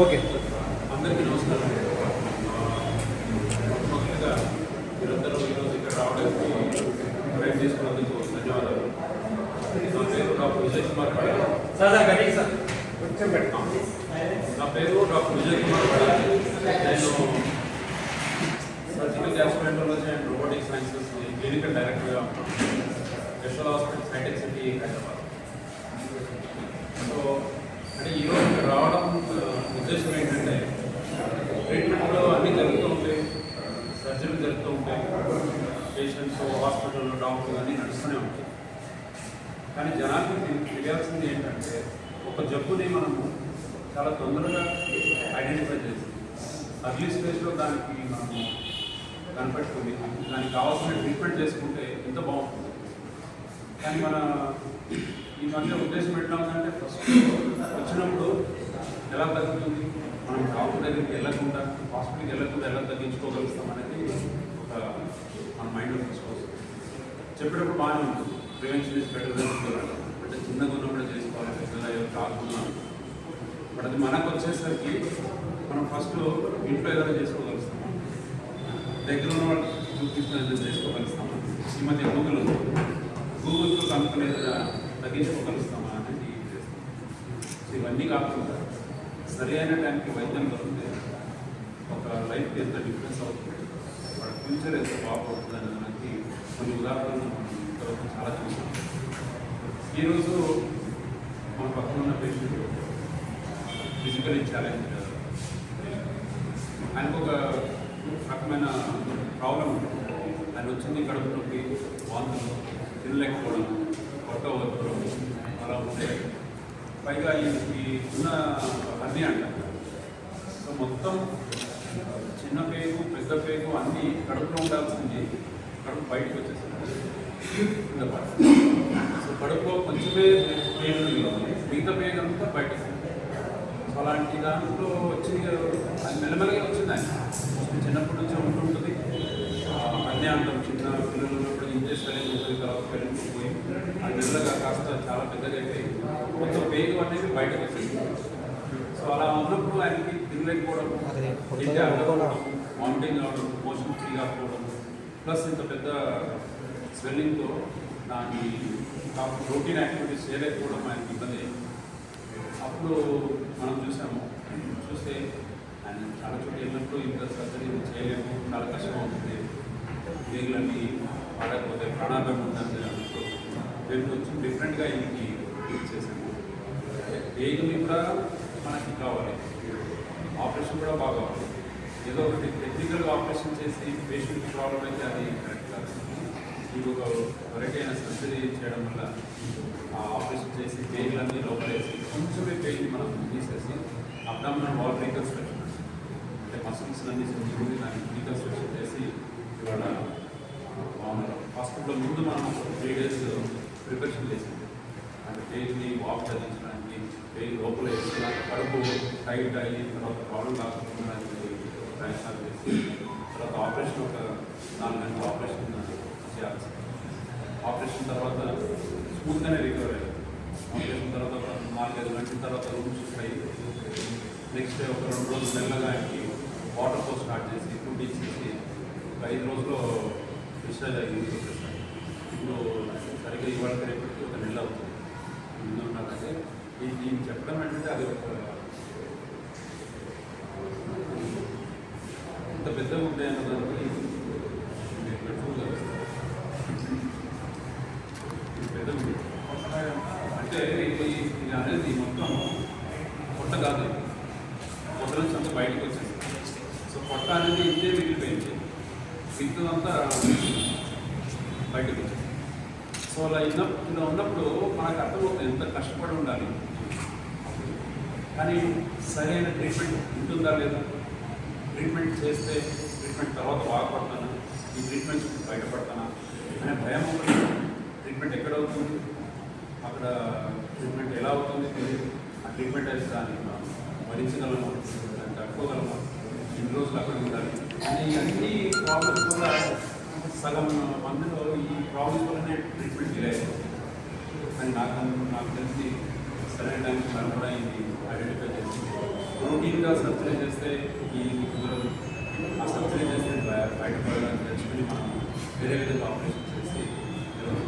Okay. అందరికీ నమస్కారం. మొదటిగా మీరందరూ ఈరోజు ఇక్కడ రావడానికి ప్రయత్నం చేసుకున్నందుకు ధన్యవాదాలు. నా పేరు డాక్టర్ విజయ్ కుమార్ పడాలి. నా పేరు డాక్టర్ విజయ్ కుమార్ పడాలి. నేను surgical gastroenterology and robotic sciences clinical డైరెక్టర్గా యశ్వల్ హాస్పిటల్ హైటెక్ సిటీ హైదరాబాద్. సో అంటే ఈరోజు ఇక్కడ రావడం ఉద్దేశం ఏంటంటే ట్రీట్మెంట్లో అన్నీ జరుగుతూ ఉంటాయి, సర్జరీలు జరుగుతూ ఉంటాయి, పేషెంట్స్ హాస్పిటల్లో డాక్టర్లు అన్నీ నడుస్తూనే ఉంటాయి. కానీ జనానికి తెలియాల్సింది ఏంటంటే ఒక జబ్బుని మనము చాలా తొందరగా ఐడెంటిఫై చేసి అర్లీ స్టేజ్లో దానికి మనము కనిపెట్టుకుని దానికి కావాల్సిన ట్రీట్మెంట్ చేసుకుంటే ఎంత బాగుంటుంది. కానీ మన ఈ మధ్య ఉద్దేశం ఎట్లా ఉందంటే ఫస్ట్ వచ్చినప్పుడు ఎలా తగ్గుతుంది, మనం డాక్టర్ దగ్గరికి వెళ్ళకుండా హాస్పిటల్కి వెళ్ళకుండా ఎలా తగ్గించుకోగలుగుతాం అనేది ఒక మన మైండ్లో తీసుకోవచ్చు. చెప్పేటప్పుడు బాగానే ఉంటుంది, prevention is better than cure అంటే చిన్నగా ఉన్నప్పుడు చేసుకోవాలి, పెద్దగా కాకుండా. బట్ అది మనకు వచ్చేసరికి మనం ఫస్ట్ ఇంట్లో ఏదైనా చేసుకోగలుగుతాము, దగ్గర ఉన్న వాళ్ళు చూపిస్తున్న ఏదైనా చేసుకోగలుగుతాము. ఈ మధ్య గూగుల్తో కనుక్కునేది తగ్గించుకోగలుగుతామా అనేది చేస్తాం. సో ఇవన్నీ కాకుండా సరి అయిన టైంకి వైద్యం దొరికితే ఒక లైఫ్కి ఎంత డిఫరెన్స్ అవుతుంది, వాళ్ళ ఫ్యూచర్ ఎంత బాగుపడుతుంది అనే దానికి కొన్ని ఉదాహరణలు మనం ఇంతవరకు చాలా చూసాం. ఈరోజు మన పక్కన ఉన్న పేషెంట్ ఫిజికలీ ఛాలెంజ్, ఆయనకు ఒక రకమైన ప్రాబ్లం ఉంటుంది. ఆయన వచ్చింది కడుపు నొప్పి, వాంతులు, తినలేకపోవడం, పొట్ట వదలడం అలా ఉంటే పైగా ఈ ఉన్న అన్నీ అంటారు. సో మొత్తం చిన్న పేగు పెద్ద పేగు అన్నీ కడుపులో ఉండాల్సింది కడుపు బయటకు వచ్చేసింది కింద పాటు. సో కడుపులో కొంచెమే పేగు మిగతా పేగు అంతా బయటకు. సో అలాంటి దాంట్లో వచ్చి అది మెల్లమెల్లగా వచ్చింది. ఆయన చిన్నప్పటి నుంచి ఉంటుంటుంది. అన్నీ అంటాం, చిన్న పిల్లలు ఉన్నప్పుడు ఇంజెక్షన్ అనేది ఉంటుంది, తర్వాత పెళ్ళి పోయి అది మెల్లగా కాస్త చాలా పెద్దగా అయిపోయి కొంచెం పేగు అనేది బయటకు వచ్చింది. సో అలా ఉన్నప్పుడు ఆయనకి తినలేకపోవడం, వామిటింగ్ కావడం, మోషన్ ఫ్రీ కాకపోవడం, ప్లస్ ఇంత పెద్ద స్వెల్లింగ్తో దాని రొటీన్ యాక్టివిటీస్ చేయలేకపోవడం ఆయనకి ఇబ్బంది అయింది. అప్పుడు మనం చూస్తే ఆయన చాలా చోట్ల వెళ్ళినప్పుడు ఇంకా సర్జరీ చేయలేము, చాలా కష్టం అవుతుంది, పేగులన్నీ వాడకపోతే ప్రాణాభం ఉందని అన్నప్పుడు మేము కొంచెం డిఫరెంట్గా ఇంటికి చేసాము. పేగుని కూడా మనకి కావాలి, ఆపరేషన్ కూడా బాగా కావాలి. ఏదో ఒకటి టెక్నికల్గా ఆపరేషన్ చేసి పేషెంట్కి ప్రాబ్లం అయితే అది కరెక్ట్ కాదు. ఇది ఒక వెరైటీ అయిన సర్జరీ చేయడం వల్ల ఆ ఆపరేషన్ చేసి పేగులన్నీ లోపలేసి కొంచెమే పేగుని మనం తీసేసి అబ్డామినల్ వాల్ రీకన్స్ట్రక్షన్ అంటే మసిల్స్ అన్నీ సెంచుకుని దాన్ని రీకన్స్ట్రక్షన్ చేసి ఇవాళ హాస్పిటల్లో ముందు మనం 3 days ప్రిపరేషన్ చేసింది. అంటే పేగుని వాక్ తగ్గించడానికి, పేగు లోపల వేసిన కడుపు టైట్ అయ్యి తర్వాత ప్రాబ్లం కాకుండా ప్రయత్నాలు చేసి తర్వాత ఆపరేషన్ ఒక 4 గంటల ఆపరేషన్ చేయాల్సి. ఆపరేషన్ తర్వాత స్మూత్గానే రికవర్ అయ్యారు. ఆపరేషన్ తర్వాత 4-5 గంటల తర్వాత రూమ్ షిఫ్ట్ అయ్యి నెక్స్ట్ డే ఒక 2 రోజులు మెల్లగా ఆయనకి వాటర్తో స్టార్ట్ చేసి ఫుడ్ ఇచ్చేసి ఒక 5 రోజుల్లో డిశ్చార్జ్ అయ్యి ఇప్పుడు సరిగ్గా ఇవాళ రేపటికి ఒక నెల అవుతుంది. ముందు ఉన్నారంటే ఇది చెప్పడం అంటే అది ఒక ఇంత పెద్దగా ఉంటాయి అన్నదానికి మీరు పెట్టుకోగలుగుతారు. పెద్దగా అంటే ఇది అనేది మొత్తం పొట్ట కాదు, పొట్ట నుంచి అంతా బయటకు వచ్చేసి. సో పొట్ట అనేది ఇంతే మిగిలిపోయింది, మిగతాదంతా బయటకు వచ్చేసి. సో అలా ఇలా ఉన్నప్పుడు మనకు అర్థమవుతుంది ఎంత కష్టపడి ఉండాలి. కానీ సరైన ట్రీట్మెంట్ ఉంటుందా లేదా, ట్రీట్మెంట్ చేస్తే ట్రీట్మెంట్ తర్వాత బాగుపడతానా, ఈ ట్రీట్మెంట్ బయటపడతానా అనే భయం ఒకటి. ట్రీట్మెంట్ ఎక్కడ అవుతుంది, అక్కడ ట్రీట్మెంట్ ఎలా అవుతుంది తెలియదు. ఆ ట్రీట్మెంట్ అయితే దాన్ని భరించగలమా, దాన్ని తట్టుకోగలమా, ఇన్ని రోజులు అక్కడ ఉండాలి అని అన్ని ప్రాబ్లమ్స్ వల్ల సగం మందిలో ఈ ప్రాబ్లమ్స్ వల్లనే ట్రీట్మెంట్ డిలే అవుతుంది. అని నాకు తెలిసి సరైన టైంకి మనం కూడా ఇది ఐడెంటిఫై చేసి రొటీన్గా సర్జరీ చేస్తే ఈ కుదరదు. ఆ సర్జరీ చేస్తే బయటపడాలని తెలుసుకుని మనం వేరే విధంగా ఆపరేషన్ చేసి ఈరోజు